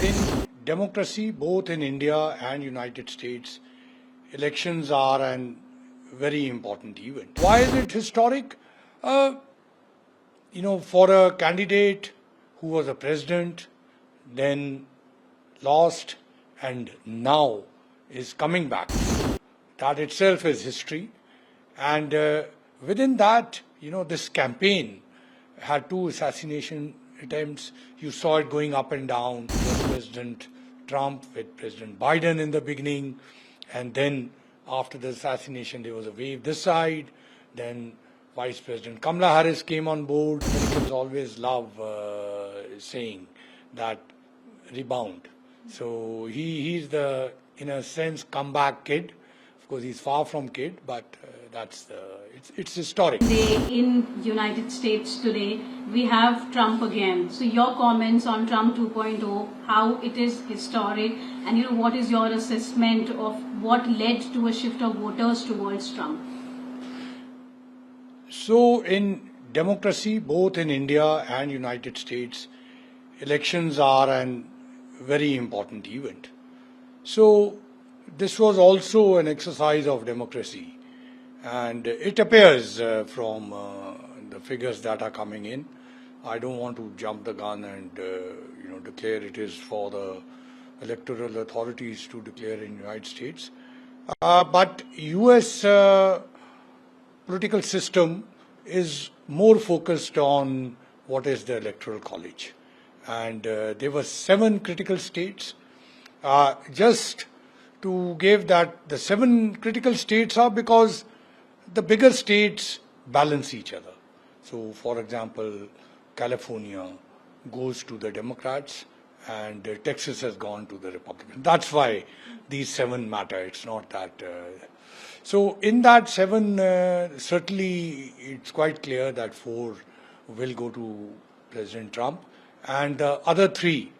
In democracy, both in India and United States, elections are an very important event. Why is it historic? For a candidate who was a president, then lost, and now is coming back. That itself is history. And within that, this campaign had two assassination attempts. You saw it going up and down. President Trump with President Biden in the beginning, and then after the assassination there was a wave this side. Then Vice President Kamala Harris came on board. Americans always love saying that rebound. So he's the, in a sense, comeback kid. Of course, he's far from kid, but it's historic. In United States today, we have Trump again. So your comments on Trump 2.0, how it is historic, and what is your assessment of what led to a shift of voters towards Trump? So in democracy, both in India and United States, elections are an very important event. So this was also an exercise of democracy, and it appears from the figures that are coming in. I don't want to jump the gun and declare it is for the electoral authorities to declare in the United States. But US political system is more focused on what is the electoral college. And there were 7 critical states. Just to give that, the 7 critical states are because the bigger states balance each other. So, for example, California goes to the Democrats and Texas has gone to the Republicans. That's why these 7 matter. It's not that. So in that 7, certainly it's quite clear that 4 will go to President Trump, and the other 3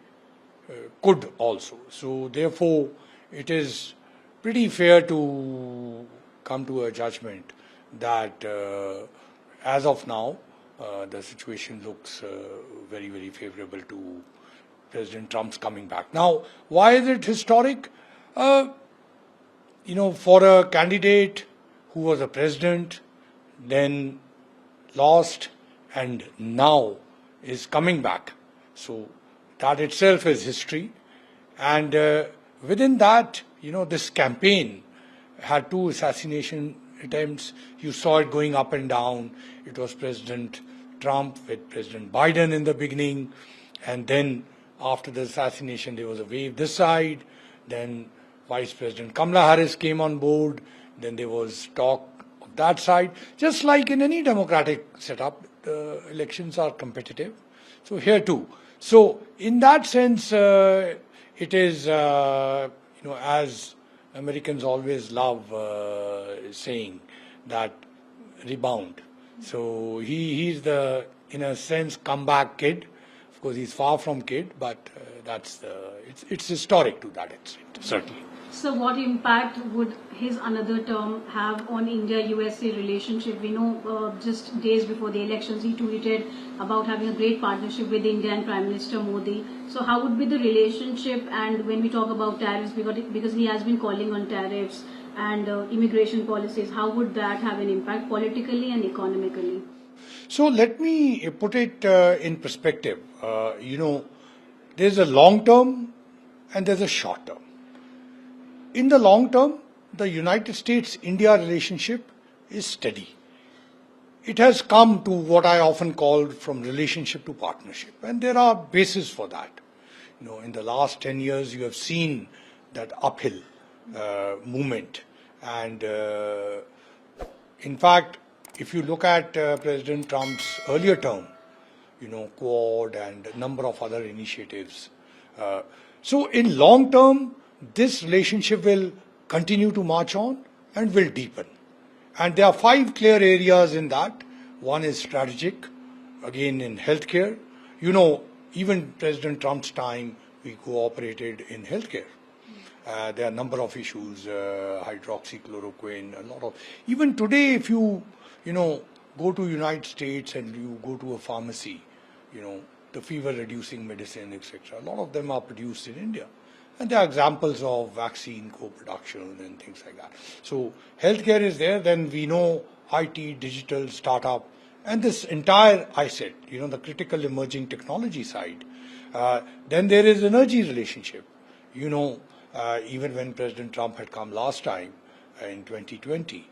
could also. So therefore, it is pretty fair to come to a judgment that as of now, the situation looks very, very favorable to President Trump's coming back. Now, why is it historic? For a candidate who was a president, then lost, and now is coming back. So that itself is history. And within that, this campaign had 2 assassination attempts. You saw it going up and down. It was President Trump with President Biden in the beginning, and then after the assassination there was a wave this side. Then Vice President Kamala Harris came on board. Then there was talk of that side. Just like in any democratic setup, the elections are competitive. So here too. So in that sense, it is, as Americans always love saying that rebound. So he's the, in a sense, comeback kid. Of course, he's far from kid, but it's historic to that extent, certainly. So what impact would his another term have on India-USA relationship? We know just days before the elections he tweeted about having a great partnership with India and Prime Minister Modi. So how would be the relationship? And when we talk about tariffs, because he has been calling on tariffs and immigration policies, how would that have an impact politically and economically? So let me put it in perspective. There's a long term and there's a short term. In the long term, the United States-India relationship is steady. It has come to what I often call from relationship to partnership, and there are bases for that. In the last 10 years, you have seen that uphill movement, and in fact, if you look at President Trump's earlier term, Quad and a number of other initiatives. So in long term, this relationship will continue to march on and will deepen. And there are 5 clear areas in that. One is strategic, again in healthcare. Even President Trump's time, we cooperated in healthcare. There are a number of issues, hydroxychloroquine, a lot of. Even today, if you go to United States and you go to a pharmacy, the fever-reducing medicine, etc. A lot of them are produced in India. And there are examples of vaccine co-production and things like that. So healthcare is there, then we know IT, digital, startup, and this entire iCET, the critical emerging technology side. Then there is energy relationship. Even when President Trump had come last time in 2020,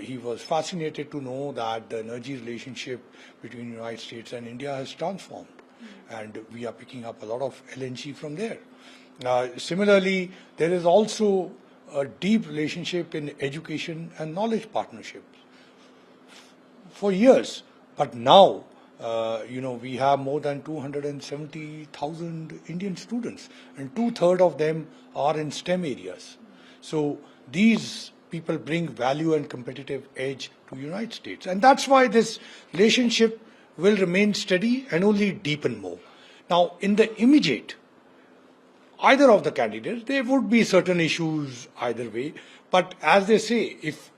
he was fascinated to know that the energy relationship between the United States and India has transformed. And we are picking up a lot of LNG from there. Similarly, there is also a deep relationship in education and knowledge partnerships for years. But now, we have more than 270,000 Indian students, and 2/3 of them are in STEM areas. So these people bring value and competitive edge to the United States. And that's why this relationship will remain steady and only deepen more. Now, in the immediate, either of the candidates, there would be certain issues either way. But as they say, if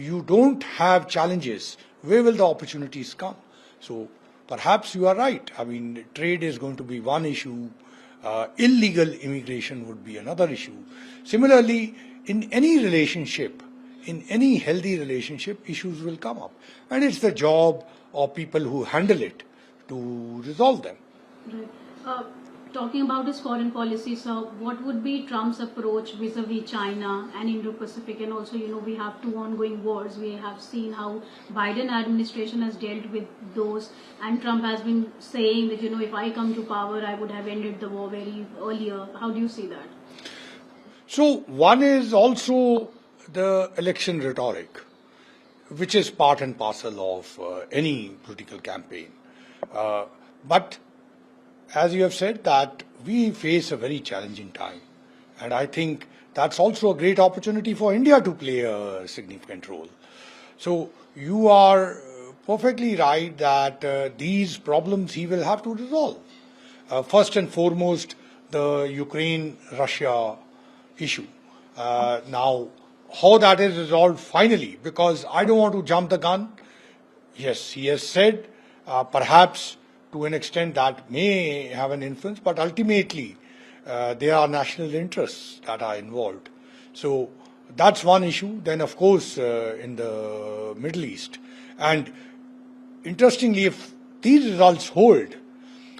you don't have challenges, where will the opportunities come? So perhaps you are right. I mean, trade is going to be one issue. Illegal immigration would be another issue. Similarly, in any relationship, in any healthy relationship, issues will come up. And it's the job of people who handle it to resolve them. Right. Talking about his foreign policy, so what would be Trump's approach vis-a-vis China and Indo-Pacific? And also, we have two ongoing wars. We have seen how Biden administration has dealt with those, and Trump has been saying that, if I come to power, I would have ended the war very earlier. How do you see that? So one is also the election rhetoric, which is part and parcel of any political campaign. But as you have said, that we face a very challenging time. And I think that's also a great opportunity for India to play a significant role. So you are perfectly right that these problems he will have to resolve. First and foremost, the Ukraine-Russia issue. Now, how that is resolved finally, because I don't want to jump the gun. Yes, he has said perhaps to an extent that may have an influence, but ultimately there are national interests that are involved. So that's one issue. Then, of course, in the Middle East. And interestingly, if these results hold,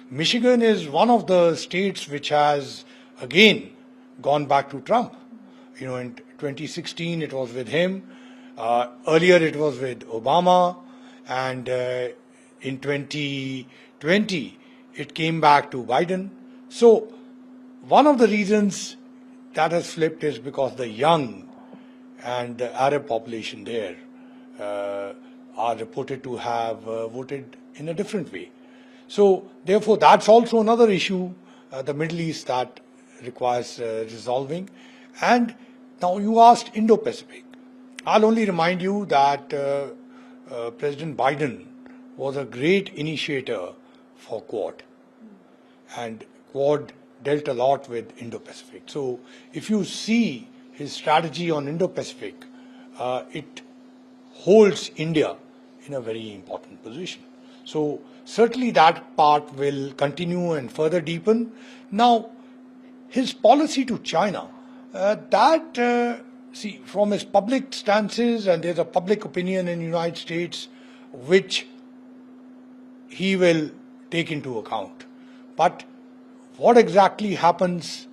Michigan is one of the states which has again gone back to Trump. In 2016 it was with him. Earlier it was with Obama. And in 2020 it came back to Biden. So one of the reasons that has flipped is because the young and the Arab population there are reported to have voted in a different way. So therefore that's also another issue, the Middle East, that requires resolving. And now you asked Indo-Pacific. I'll only remind you that President Biden was a great initiator for Quad. And Quad dealt a lot with Indo-Pacific. So if you see his strategy on Indo-Pacific, it holds India in a very important position. So certainly that part will continue and further deepen. Now, his policy to China, from his public stances, and there's a public opinion in the United States which he will take into account. But what exactly happens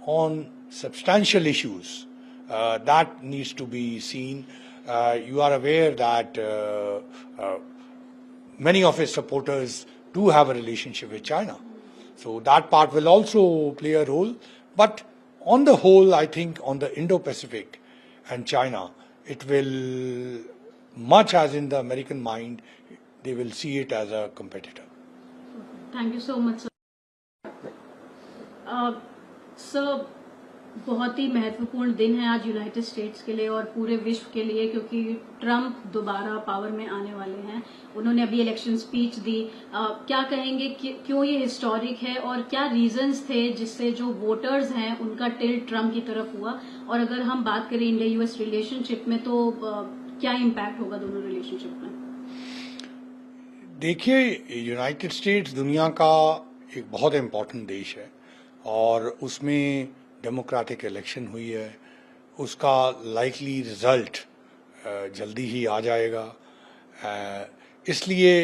on substantial issues, that needs to be seen. You are aware that many of his supporters do have a relationship with China. So that part will also play a role. But on the whole, I think on the Indo-Pacific and China, it will, much as in the American mind, they will see it as a competitor. Thank you so much, sir. Sir, बहुत ही महत्वपूर्ण दिन है आज United states के लिए और पूरे विश्व के लिए, क्योंकि ट्रम्प दोबारा पावर में आने वाले हैं. उन्होंने अभी इलेक्शन स्पीच दी. क्या कहेंगे कि क्यों ये हिस्टोरिक है और क्या रीजंस थे जिससे जो वोटर्स हैं उनका टिल्ट ट्रम्प की तरफ हुआ? और अगर हम बात करें इंडिया यूएस रिलेशनशिप में, तो क्या इम्पैक्ट होगा दोनों रिलेशनशिप में? देखिए, यूनाइटेड स्टेट्स दुनिया का एक बहुत इम्पोर्टेंट देश है और उसमें डेमोक्रेटिक इलेक्शन हुई है। उसका लाइकली रिजल्ट जल्दी ही आ जाएगा, इसलिए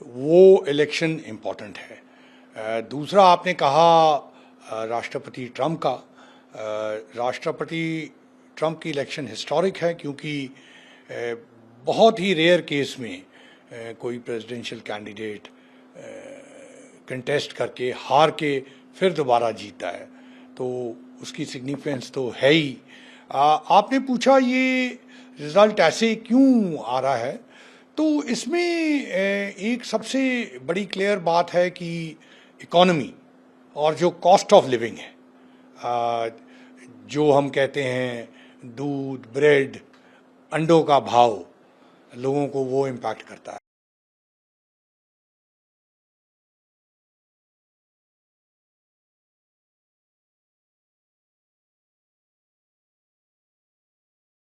वो इलेक्शन इम्पोर्टेंट है। दूसरा आपने कहा राष्ट्रपति ट्रम्प का। राष्ट्रपति ट्रम्प की इलेक्शन हिस्टोरिक है क्योंकि बहुत ही रेयर केस में कोई प्रेसिडेंशियल कैंडिडेट कंटेस्ट करके हार के फिर दोबारा जीता है, तो उसकी सिग्निफिकेंस तो है ही। आपने पूछा ये रिजल्ट ऐसे क्यों आ रहा है, तो इसमें एक सबसे बड़ी क्लियर बात है कि इकोनॉमी और जो कॉस्ट ऑफ लिविंग है, जो हम कहते हैं दूध, ब्रेड, अंडों का भाव, लोगों को वो इम्पैक्ट करता है।